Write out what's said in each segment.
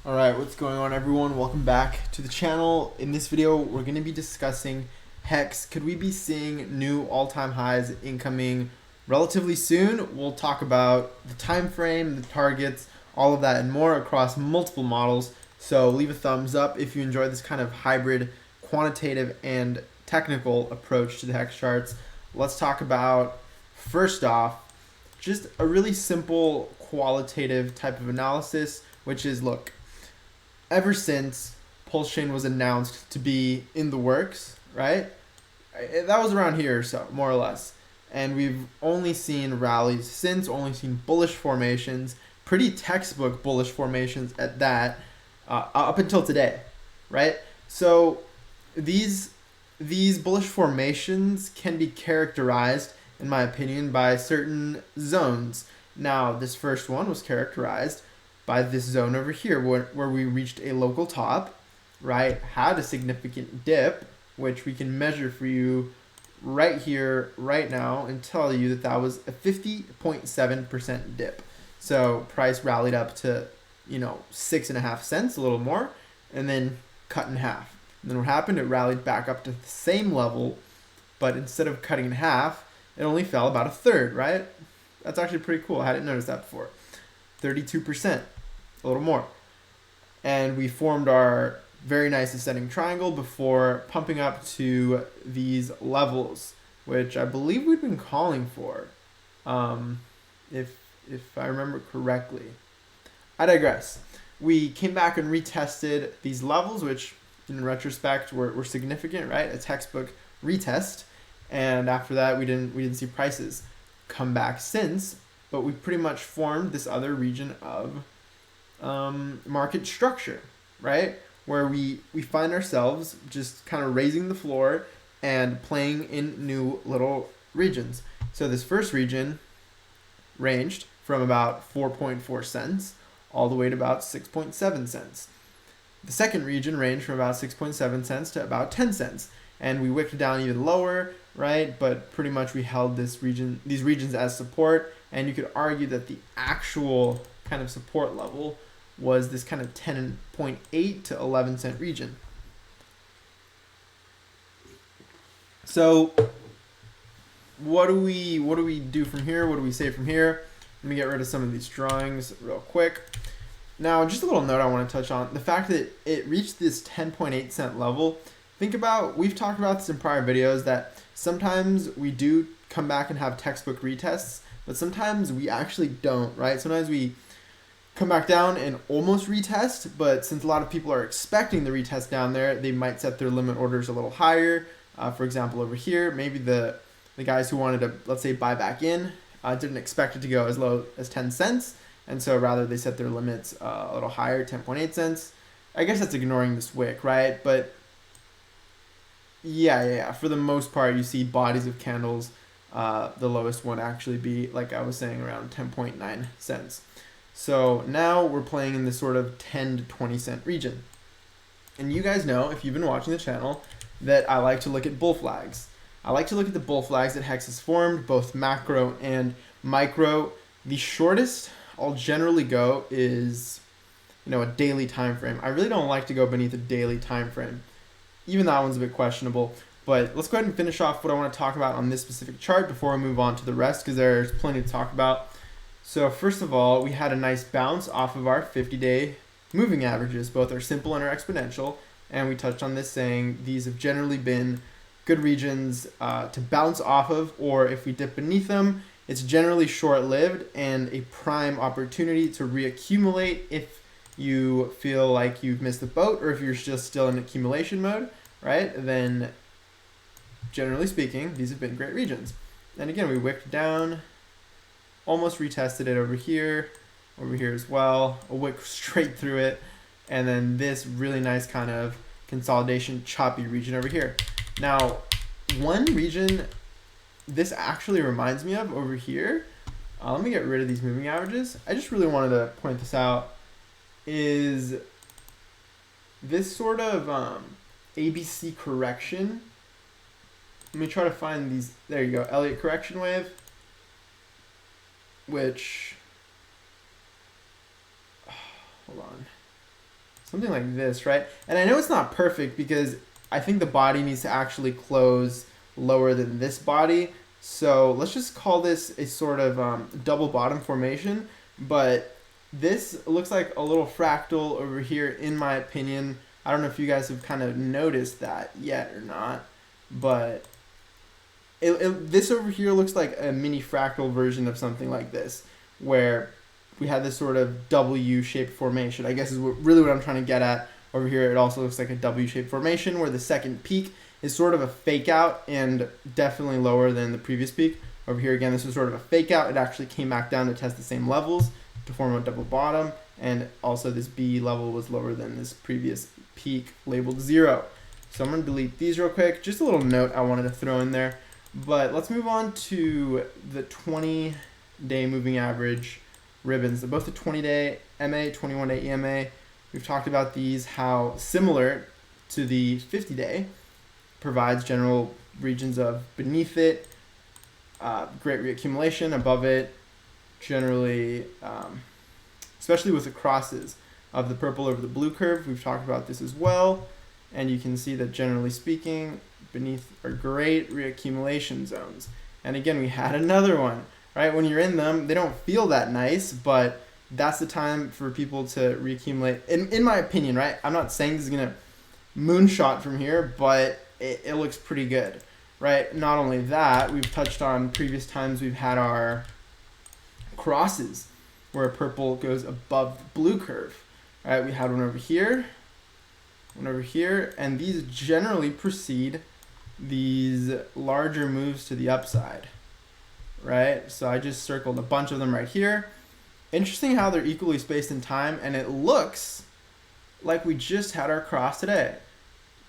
Alright, what's going on everyone? Welcome back to the channel. In this video, we're going to be discussing HEX. Could we be seeing new all-time highs incoming relatively soon? We'll talk about the time frame, the targets, all of that and more across multiple models. So leave a thumbs up if you enjoy this kind of hybrid quantitative and technical approach to the HEX charts. Let's talk about, first off, just a really simple qualitative type of analysis, which is, look, ever since Pulse Chain was announced to be in the works, right? That was around here or so, more or less. And we've only seen rallies since, only seen bullish formations, pretty textbook bullish formations at that, up until today, right? So these bullish formations can be characterized, in my opinion, by certain zones. Now, this first one was characterized by this zone over here where we reached a local top, right? Had a significant dip, which we can measure for you right here, right now, and tell you that that was a 50.7% dip. So price rallied up to, 6.5 cents, a little more, and then cut in half. And then what happened? It rallied back up to the same level, but instead of cutting in half, it only fell about a third, right? That's actually pretty cool. I hadn't noticed that before. 32%. A little more. And we formed our very nice ascending triangle before pumping up to these levels, which I believe we've been calling for, if I remember correctly. I digress. We came back and retested these levels, which in retrospect were significant, right? A textbook retest. And after that, we didn't see prices come back since, but we pretty much formed this other region of market structure, right? Where we find ourselves just kind of raising the floor and playing in new little regions. So this first region ranged from about 4.4 cents all the way to about 6.7 cents. The second region ranged from about 6.7 cents to about 10 cents. And we wicked down even lower, right? But pretty much we held these regions as support. And you could argue that the actual kind of support level was this kind of 10.8 to 11 cent region. So what do we do from here? What do we say from here? Let me get rid of some of these drawings real quick. Now, just a little note I want to touch on. The fact that it reached this 10.8 cent level, think about, we've talked about this in prior videos, that sometimes we do come back and have textbook retests, but sometimes we actually don't, right? Sometimes we come back down and almost retest, but since a lot of people are expecting the retest down there, they might set their limit orders a little higher. For example, over here, maybe the guys who wanted to, let's say, buy back in, didn't expect it to go as low as 10 cents, and so rather they set their limits a little higher, 10.8 cents. I guess that's ignoring this wick, right? But yeah, for the most part, you see bodies of candles, the lowest one actually be, like I was saying, around 10.9 cents. So now we're playing in this sort of 10 to 20 cent region. And you guys know, if you've been watching the channel, that I like to look at bull flags. I like to look at the bull flags that HEX has formed, both macro and micro. The shortest I'll generally go is, a daily time frame. I really don't like to go beneath a daily time frame. Even that one's a bit questionable. But let's go ahead and finish off what I want to talk about on this specific chart before I move on to the rest, because there's plenty to talk about. So first of all, we had a nice bounce off of our 50-day moving averages, both our simple and our exponential. And we touched on this saying these have generally been good regions to bounce off of, or if we dip beneath them, it's generally short-lived and a prime opportunity to reaccumulate if you feel like you've missed the boat, or if you're just still in accumulation mode, right? Then generally speaking, these have been great regions. And again, we wicked down, almost retested it over here as well, a wick straight through it, and then this really nice kind of consolidation choppy region over here. Now, one region this actually reminds me of over here, let me get rid of these moving averages. I just really wanted to point this out, is this sort of ABC correction. Let me try to find these. There you go, Elliott correction wave, which, hold on. something like this, right? And I know it's not perfect because I think the body needs to actually close lower than this body. So let's just call this a sort of double bottom formation. But this looks like a little fractal over here, in my opinion. I don't know if you guys have kind of noticed that yet or not, but this over here looks like a mini fractal version of something like this, where we had this sort of W-shaped formation, I guess is really what I'm trying to get at. Over here, it also looks like a W-shaped formation where the second peak is sort of a fake out and definitely lower than the previous peak. Over here, again, this is sort of a fake out. It actually came back down to test the same levels to form a double bottom. And also this B level was lower than this previous peak labeled 0. So I'm going to delete these real quick. Just a little note I wanted to throw in there. But let's move on to the 20-day moving average ribbons. They're both the 20-day MA, 21-day EMA. We've talked about these, how similar to the 50-day, provides general regions of beneath it, great reaccumulation, above it, generally, especially with the crosses of the purple over the blue curve. We've talked about this as well. And you can see that generally speaking, beneath are great reaccumulation zones. And again, we had another one, right? When you're in them, they don't feel that nice, but that's the time for people to reaccumulate. In my opinion, right? I'm not saying this is going to moonshot from here, but it looks pretty good, right? Not only that, we've touched on previous times we've had our crosses where purple goes above the blue curve, right? We had one over here, and these generally precede these larger moves to the upside, right? So I just circled a bunch of them right here. Interesting how they're equally spaced in time, and it looks like we just had our cross today.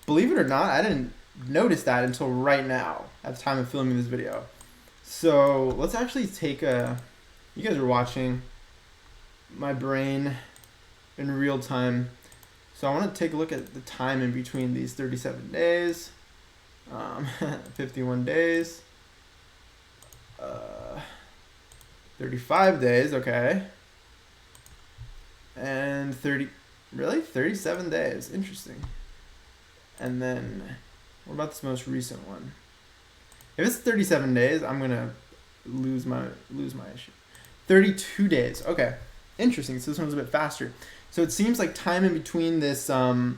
Believe it or not, I didn't notice that until right now at the time of filming this video. So let's actually take you guys are watching my brain in real time. So I want to take a look at the time in between these 37 days, 51 days, 35 days, okay, and 37 days, interesting. And then, what about this most recent one? If it's 37 days, I'm gonna lose my issue. 32 days, okay, interesting. So this one's a bit faster. So it seems like time in between this kind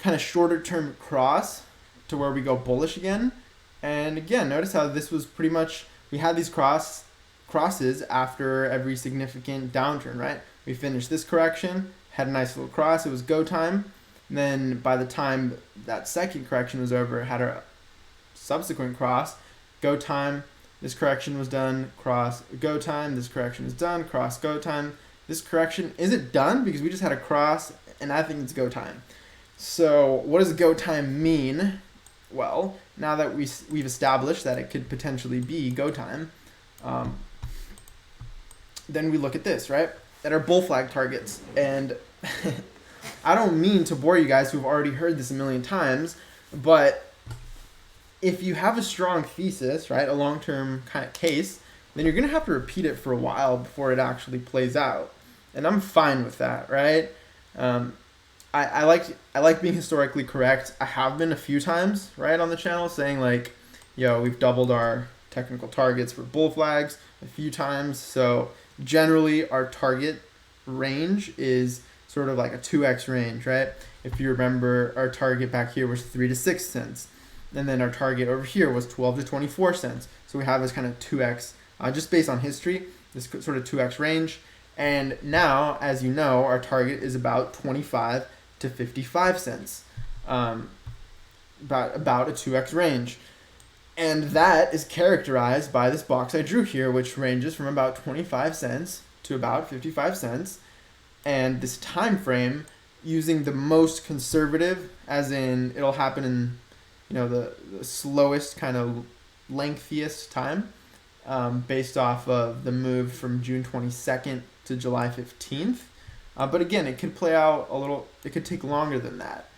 of shorter term cross to where we go bullish again. And again, notice how this was pretty much, we had these crosses after every significant downturn, right? We finished this correction, had a nice little cross, it was go time. And then by the time that second correction was over, it had our subsequent cross, go time, this correction was done, cross, go time, this correction is done, cross, go time. This correction, is it done? Because we just had a cross, and I think it's go time. So what does go time mean? Well, now that we've established that it could potentially be go time, then we look at this, right? At our bull flag targets. And I don't mean to bore you guys who've already heard this a million times, but if you have a strong thesis, right, a long-term kind of case, then you're going to have to repeat it for a while before it actually plays out. And I'm fine with that, right? I like being historically correct. I have been a few times, right, on the channel saying like, yo, we've doubled our technical targets for bull flags a few times. So generally our target range is sort of like a 2x range, right? If you remember, our target back here was 3 to 6 cents. And then our target over here was 12 to 24 cents. So we have this kind of 2x, just based on history, this sort of 2x range. And now, as you know, our target is about 25 to 55 cents, about a 2x range. And that is characterized by this box I drew here, which ranges from about 25 cents to about 55 cents. And this time frame, using the most conservative, as in it'll happen in, the slowest kind of lengthiest time, based off of the move from June 22nd to July 15th. But again, it could play out it could take longer than that.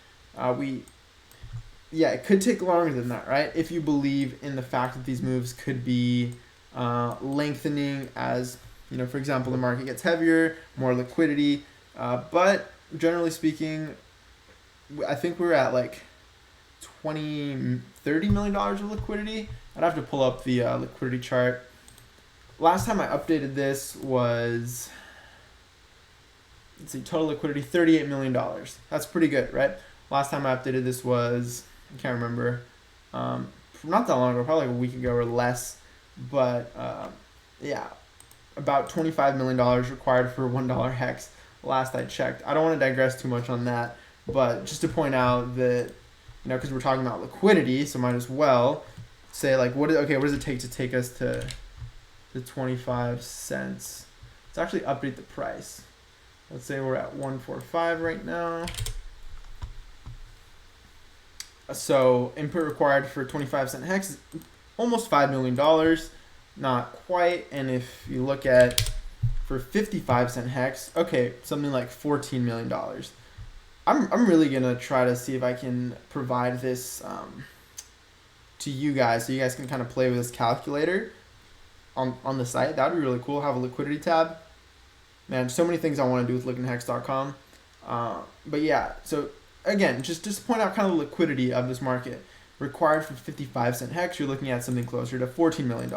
It could take longer than that, right? If you believe in the fact that these moves could be lengthening as, for example, the market gets heavier, more liquidity. But generally speaking, I think we're at like $30 million of liquidity. I'd have to pull up the liquidity chart. Last time I updated this was, let's see, total liquidity $38 million. That's pretty good, right? Last time I updated this was, I can't remember, not that long ago, probably like a week ago or less. But yeah, about $25 million required for $1 hex last I checked. I don't want to digress too much on that, but just to point out that, you know, because we're talking about liquidity, so might as well say like, what does it take us to 25 cents? Let's actually update the price. Let's say we're at 145 right now. So input required for 25-cent hex is almost $5 million, not quite. And if you look at for 55-cent hex, okay, something like $14 million. I'm really gonna try to see if I can provide this to you guys, so you guys can kind of play with this calculator on the site. That would be really cool. Have a liquidity tab. Man, so many things I want to do with LookIntoHex.com. But yeah, so again, just to point out kind of the liquidity of this market. Required for 55-cent hex, you're looking at something closer to $14 million.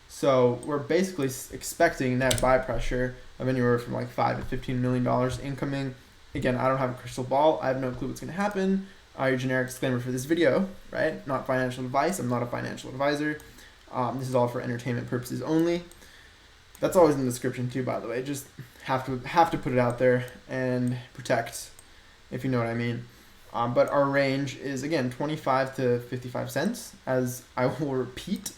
So we're basically expecting net buy pressure of anywhere from like $5 to $15 million incoming. Again, I don't have a crystal ball. I have no clue what's going to happen. Your generic disclaimer for this video, right? Not financial advice. I'm not a financial advisor. This is all for entertainment purposes only. That's always in the description too, by the way. Just have to put it out there and protect, if you know what I mean. But our range is, again, 25 to 55 cents, as I will repeat.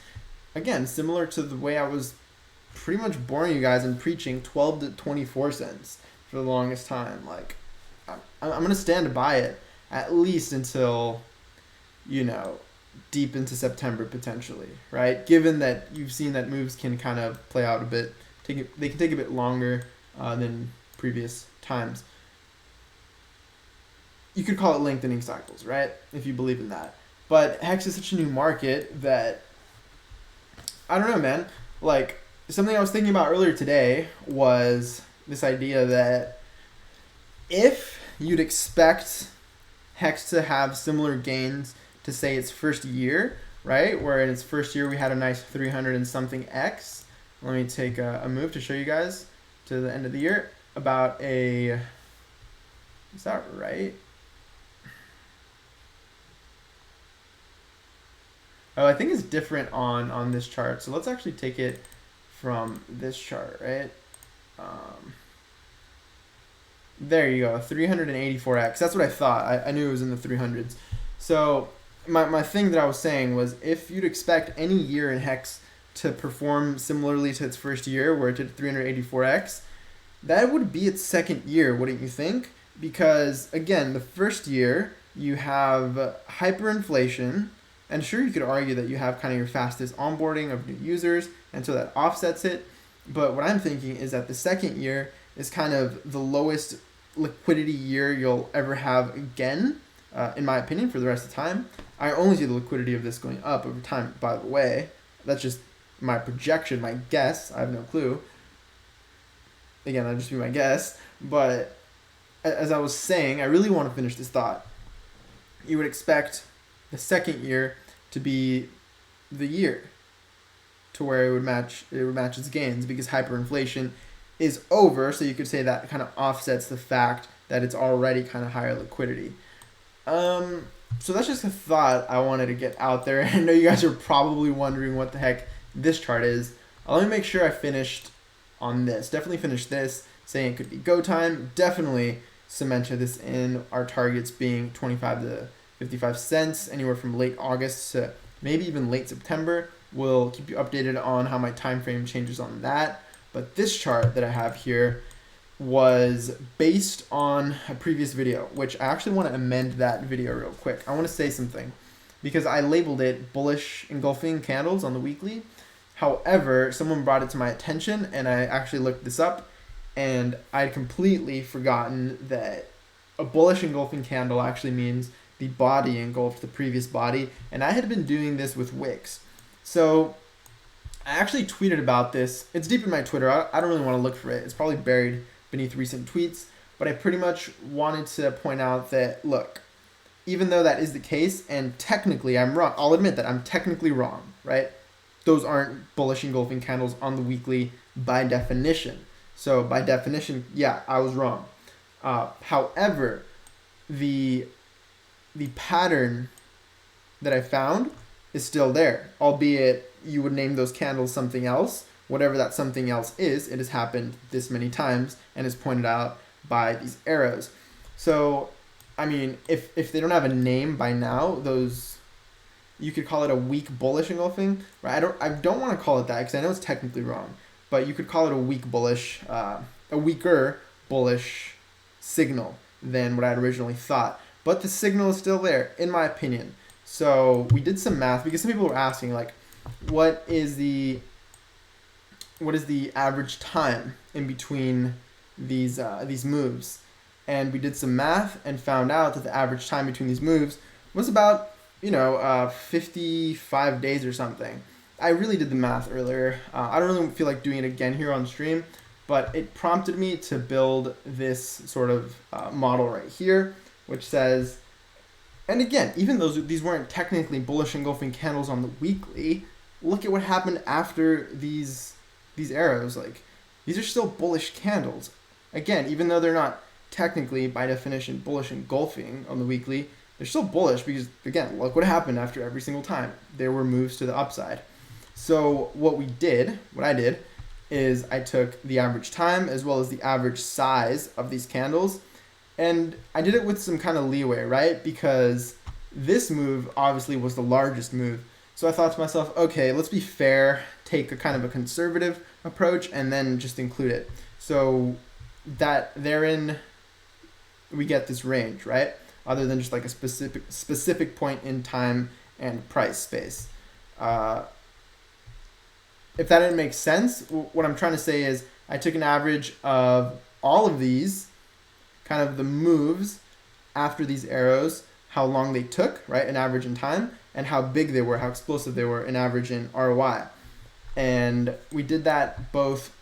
Again, similar to the way I was pretty much boring you guys and preaching 12 to 24 cents for the longest time. Like, I'm going to stand by it at least until, you know, deep into September potentially, right? Given that you've seen that moves can kind of play out a bit, they can take a bit longer than previous times. You could call it lengthening cycles, right? If you believe in that. But HEX is such a new market that, I don't know, man. Like, something I was thinking about earlier today was this idea that if you'd expect HEX to have similar gains to, say, its first year, right? Where in its first year we had a nice 300 and something X. Let me take a move to show you guys to the end of the year. About a, is that right? Oh, I think it's different on this chart. So let's actually take it from this chart, right? There you go, 384x. That's what I thought. I knew it was in the 300s. So my thing that I was saying was, if you'd expect any year in HEX to perform similarly to its first year, where it did 384x, that would be its second year, wouldn't you think? Because, again, the first year, you have hyperinflation. And sure, you could argue that you have kind of your fastest onboarding of new users, and so that offsets it. But what I'm thinking is that the second year is kind of the lowest liquidity year you'll ever have again, in my opinion, for the rest of the time. I only see the liquidity of this going up over time, by the way. That's just my projection, my guess. I have no clue. Again, that'll just be my guess. But as I was saying, I really want to finish this thought. You would expect the second year to be the year to where it would match its gains, because hyperinflation is over, so you could say that kind of offsets the fact that it's already kind of higher liquidity. So that's just a thought I wanted to get out there. I know you guys are probably wondering what the heck this chart is. Let me make sure I finished on this. Definitely finished this, saying it could be go time. Definitely cemented this in our targets being 25 to 55 cents, anywhere from late August to maybe even late September. We'll keep you updated on how my time frame changes on that. But this chart that I have here was based on a previous video, which I actually want to amend that video real quick. I want to say something because I labeled it bullish engulfing candles on the weekly. However, someone brought it to my attention and I actually looked this up, and I'd completely forgotten that a bullish engulfing candle actually means the body engulfed the previous body, and I had been doing this with wicks. So I actually tweeted about this. It's deep in my Twitter. I don't really want to look for it. It's probably buried beneath recent tweets, but but I pretty much wanted to point out that, look, even though that is the case, and technically I'm wrong, I'll admit that I'm technically wrong, right? Those aren't bullish engulfing candles on the weekly by definition. So by definition, yeah, I was wrong. However, the pattern that I found is still there, albeit you would name those candles something else. Whatever that something else is, it has happened this many times and is pointed out by these arrows. So, I mean, if they don't have a name by now, those, you could call it a weak bullish engulfing, right? I don't want to call it that because I know it's technically wrong, but you could call it a weak bullish, a weaker bullish signal than what I had originally thought. But the signal is still there, in my opinion. So we did some math because some people were asking, like, what is the average time in between these moves? And we did some math and found out that the average time between these moves was about 55 days or something. I really did the math earlier. I don't really feel like doing it again here on stream, but it prompted me to build this sort of model right here, which says, and again, even though these weren't technically bullish engulfing candles on the weekly, look at what happened after these arrows. Like, these are still bullish candles. Again, even though they're not technically, by definition, bullish engulfing on the weekly, they're still bullish because, again, look what happened after every single time. There were moves to the upside. So what I did, is I took the average time as well as the average size of these candles, and I did it with some kind of leeway, right? Because this move obviously was the largest move. So I thought to myself, okay, let's be fair, take a kind of a conservative approach, and then just include it. So that therein we get this range, right? Other than just like a specific point in time and price space. If that didn't make sense, what I'm trying to say is I took an average of all of these, kind of the moves after these arrows, how long they took, right? An average in time, and how big they were, how explosive they were, an average in ROI. And we did that both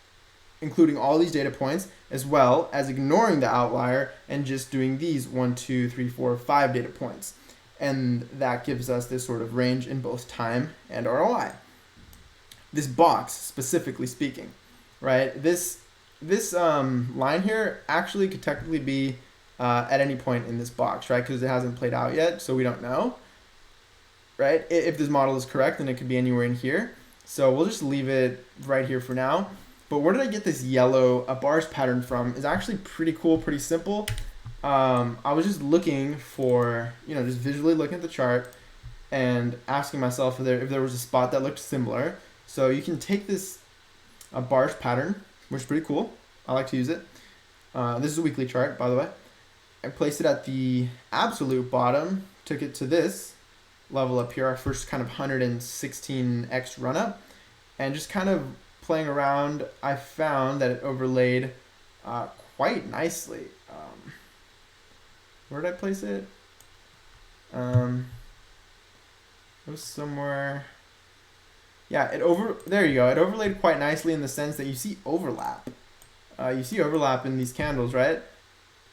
including all these data points, as well as ignoring the outlier and just doing these 1, 2, 3, 4, 5 data points. And that gives us this sort of range in both time and ROI. This box, specifically speaking, right? This line here actually could technically be at any point in this box, right? Because it hasn't played out yet, so we don't know, right? If this model is correct, then it could be anywhere in here. So we'll just leave it right here for now. But where did I get this yellow bars pattern from is actually pretty cool, pretty simple. I was just looking for, just visually looking at the chart and asking myself if there was a spot that looked similar. So you can take this bars pattern, which is pretty cool. I like to use it. This is a weekly chart, by the way. I placed it at the absolute bottom, took it to this level up here, our first kind of 116x run up, and just kind of playing around, I found that it overlaid quite nicely. Where did I place it? It was somewhere. Yeah, there you go. It overlaid quite nicely in the sense that you see overlap. You see overlap in these candles, right?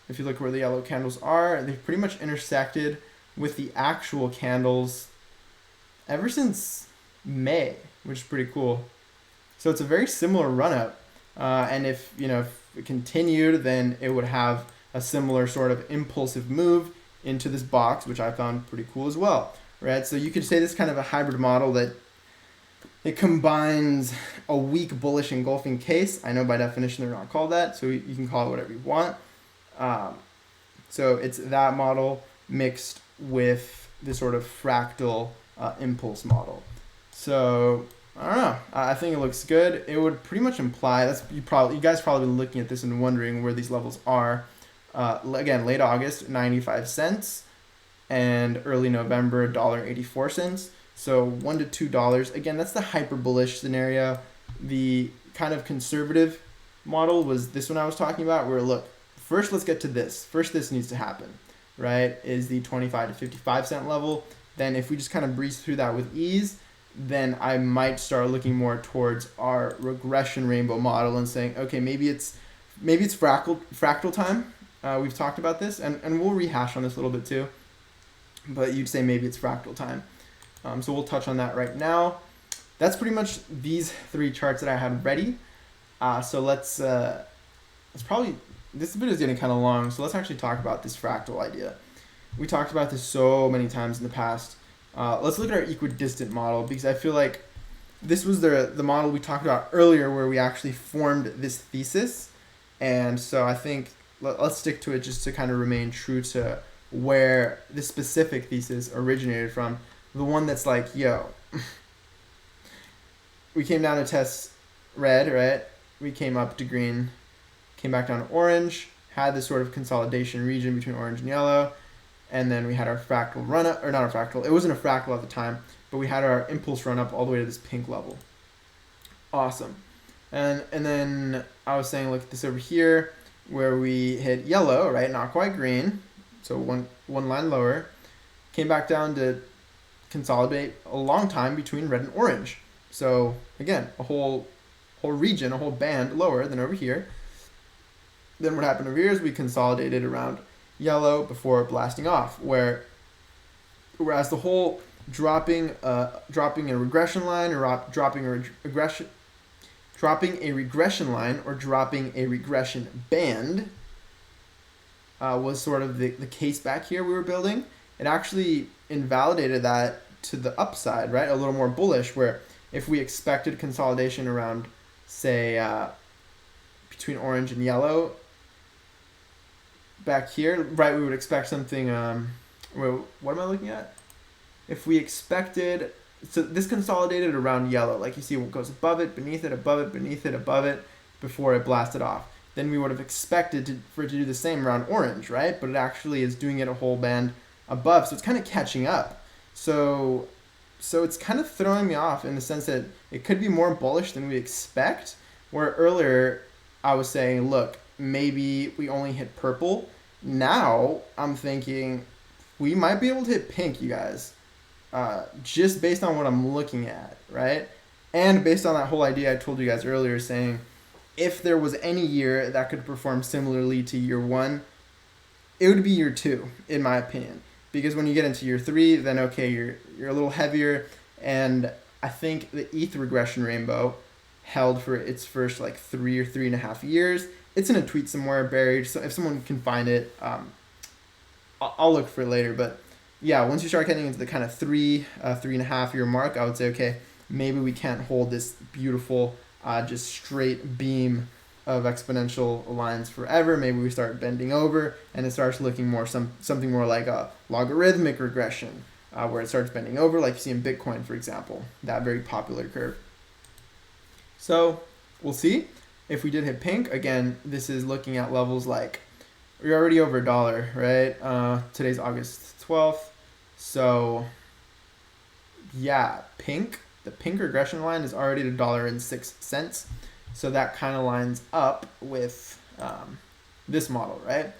If you look where the yellow candles are, they've pretty much intersected with the actual candles ever since May, which is pretty cool. So it's a very similar run-up, and if it continued, then it would have a similar sort of impulsive move into this box, which I found pretty cool as well, right? So you could say this kind of a hybrid model that it combines a weak bullish engulfing case. I know by definition they're not called that, so you can call it whatever you want. So it's that model mixed with this sort of fractal impulse model. So I don't know. I think it looks good. It would pretty much imply you guys probably been looking at this and wondering where these levels are. Again, late August, 95 cents, and early November, $1.84. So $1 to $2. Again, that's the hyper bullish scenario. The kind of conservative model was this one I was talking about, where look, first let's get to this. First, this needs to happen, right? Is the 25 to 55 cent level. Then if we just kind of breeze through that with ease, then I might start looking more towards our regression rainbow model and saying, okay, maybe it's fractal time, we've talked about this, and we'll rehash on this a little bit too, but you'd say maybe it's fractal time. So we'll touch on that right now. That's pretty much these 3 charts that I had ready. So let's probably, this video is getting kind of long, so let's actually talk about this fractal idea. We talked about this so many times in the past. Let's look at our equidistant model, because I feel like this was the model we talked about earlier where we actually formed this thesis. And so I think let's stick to it just to kind of remain true to where this specific thesis originated from. The one that's like, yo, we came down to test red, right? We came up to green, came back down to orange, had this sort of consolidation region between orange and yellow, and then we had our fractal run up, or not a fractal, it wasn't a fractal at the time, but we had our impulse run up all the way to this pink level. Awesome. And then I was saying, look at this over here, where we hit yellow, right? Not quite green, so one line lower, came back down to consolidate a long time between red and orange. So again, a whole region, a whole band lower than over here. Then what happened over here is we consolidated around yellow before blasting off, whereas the whole dropping a regression line or dropping a regression line or dropping a regression band was sort of the case back here we were building. It actually invalidated that to the upside, right? A little more bullish, where if we expected consolidation around, say, between orange and yellow back here, right, we would expect something, what am I looking at? If we expected, so this consolidated around yellow, like you see it goes above it, beneath it, above it, beneath it, above it, before it blasted off. Then we would have expected for it to do the same around orange, right? But it actually is doing it a whole band above, so it's kind of catching up. So it's kind of throwing me off in the sense that it could be more bullish than we expect, where earlier I was saying, look, maybe we only hit purple. Now I'm thinking we might be able to hit pink, you guys, just based on what I'm looking at, right? And based on that whole idea I told you guys earlier, saying if there was any year that could perform similarly to year 1, it would be year 2, in my opinion. Because when you get into year 3, then okay, you're a little heavier, and I think the ETH regression rainbow held for its first like 3 or 3.5 years. It's in a tweet somewhere buried, so if someone can find it, I'll look for it later. But yeah, once you start getting into the kind of 3.5 year mark, I would say, okay, maybe we can't hold this beautiful, just straight beam of exponential lines forever. Maybe we start bending over and it starts looking more something more like a logarithmic regression, where it starts bending over, like you see in Bitcoin, for example, that very popular curve. So we'll see. If we did hit pink, again, this is looking at levels like, we're already over $1, right? Today's August 12th. So yeah, the pink regression line is already at $1.06. So that kind of lines up with this model, right?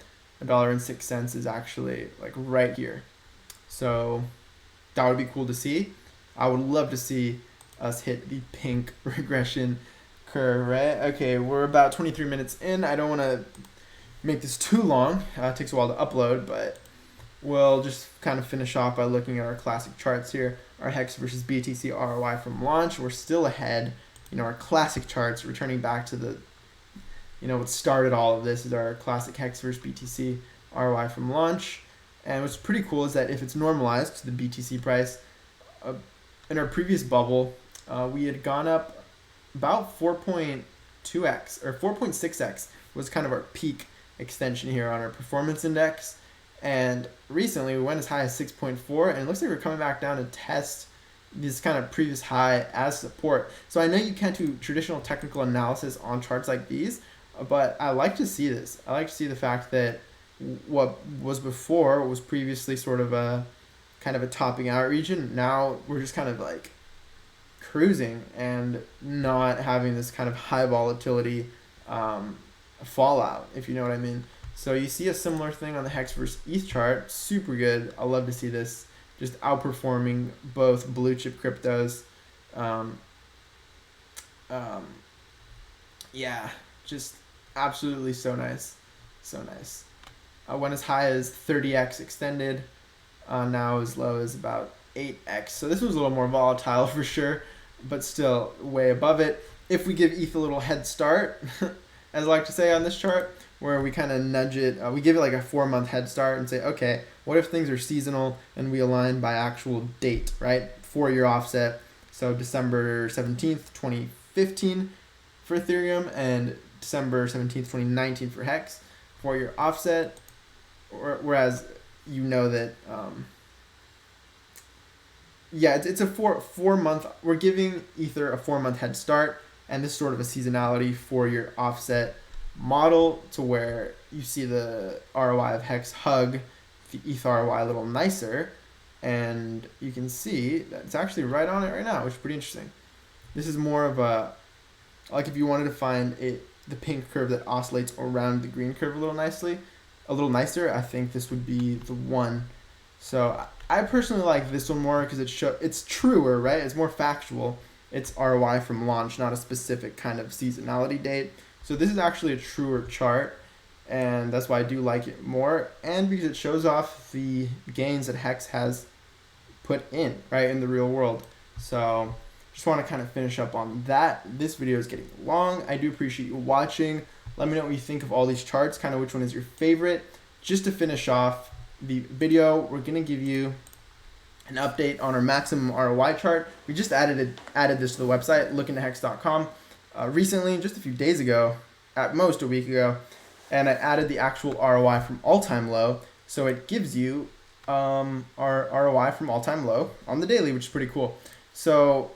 $1.06 is actually like right here. So that would be cool to see. I would love to see us hit the pink regression curve, right? Okay, we're about 23 minutes in. I don't want to make this too long. It takes a while to upload, but we'll just kind of finish off by looking at our classic charts here. Our HEX versus BTC ROI from launch. We're still ahead. You know, our classic charts, returning back to the, you know, what started all of this is our classic HEX versus BTC ROI from launch. And what's pretty cool is that if it's normalized to the BTC price, in our previous bubble, we had gone up about 4.2x or 4.6x was kind of our peak extension here on our performance index. And recently we went as high as 6.4, and it looks like we're coming back down to test this kind of previous high as support. So I know you can't do traditional technical analysis on charts like these, but I like to see this. I like to see the fact that what was before was previously sort of a kind of a topping out region. Now we're just kind of like cruising and not having this kind of high volatility fallout, if you know what I mean. So you see a similar thing on the HEX versus ETH chart. Super good. I love to see this just outperforming both blue chip cryptos. Yeah, just absolutely so nice. So nice. went as high as 30x extended, now as low as about 8x. So this was a little more volatile for sure, but still way above it. If we give ETH a little head start, as I like to say on this chart, where we kind of nudge it, we give it like a 4-month head start and say, okay, what if things are seasonal and we align by actual date, right? 4-year offset, so December 17th, 2015 for Ethereum and December 17th, 2019 for HEX, 4-year offset, whereas you know that, yeah, it's a 4-month, we're giving Ether a 4-month head start, and this is sort of a seasonality 4-year offset model to where you see the ROI of HEX hug the ETH ROI a little nicer, and you can see that it's actually right on it right now, which is pretty interesting. This is more of a, like if you wanted to find the pink curve that oscillates around the green curve a little nicer, I think this would be the one. So I personally like this one more because it's truer, right? It's more factual. It's ROI from launch, not a specific kind of seasonality date. So this is actually a truer chart, and that's why I do like it more, and because it shows off the gains that HEX has put in, right, in the real world. So just want to kind of finish up on that. This video is getting long. I do appreciate you watching. Let me know what you think of all these charts, kind of which one is your favorite. Just to finish off the video, we're going to give you an update on our maximum ROI chart. We just added this to the website, LookIntoHex.com, recently, just a few days ago, at most a week ago, and I added the actual ROI from all-time low, so it gives you our ROI from all-time low on the daily, which is pretty cool. So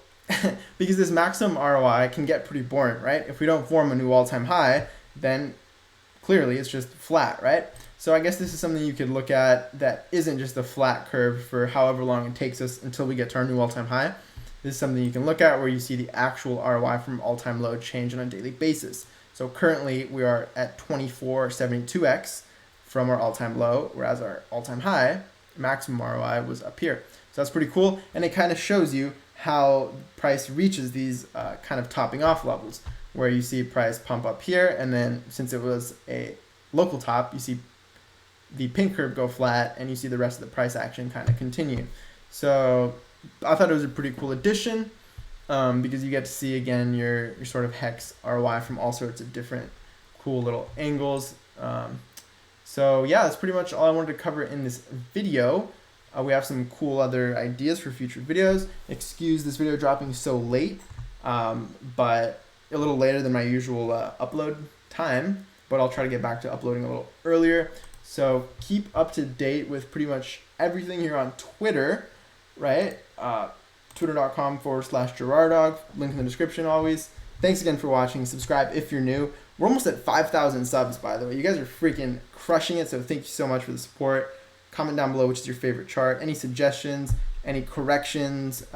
because this maximum ROI can get pretty boring, right? If we don't form a new all-time high, then clearly it's just flat, right? So I guess this is something you could look at that isn't just a flat curve for however long it takes us until we get to our new all-time high. This is something you can look at where you see the actual ROI from all-time low change on a daily basis. So currently we are at 2472x from our all-time low, whereas our all-time high maximum ROI was up here. So that's pretty cool, and it kind of shows you how price reaches these kind of topping off levels, where you see price pump up here, and then since it was a local top, you see the pink curve go flat, and you see the rest of the price action kind of continue. So I thought it was a pretty cool addition, because you get to see again your sort of HEX ROI from all sorts of different cool little angles. So yeah, that's pretty much all I wanted to cover in this video. We have some cool other ideas for future videos. Excuse this video dropping so late, but a little later than my usual upload time, but I'll try to get back to uploading a little earlier. So keep up to date with pretty much everything here on Twitter, right? Twitter.com/Gerardo, link in the description always. Thanks again for watching. Subscribe if you're new. We're almost at 5,000 subs, by the way. You guys are freaking crushing it, so thank you so much for the support. Comment down below which is your favorite chart. Any suggestions, any corrections,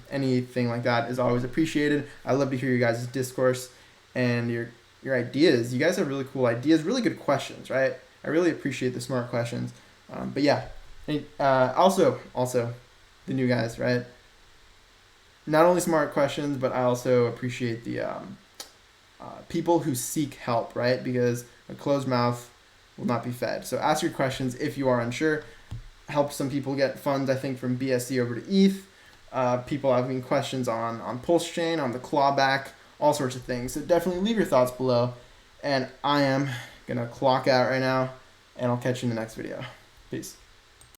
anything like that is always appreciated. I love to hear your guys' discourse and your ideas. You guys have really cool ideas, really good questions, right? I really appreciate the smart questions. But yeah, also the new guys, right? Not only smart questions, but I also appreciate the people who seek help, right? Because a closed mouth will not be fed. So ask your questions if you are unsure. Help some people get funds, I think, from BSC over to ETH. People having questions on Pulse Chain, on the clawback, all sorts of things. So definitely leave your thoughts below. And I am going to clock out right now, and I'll catch you in the next video. Peace.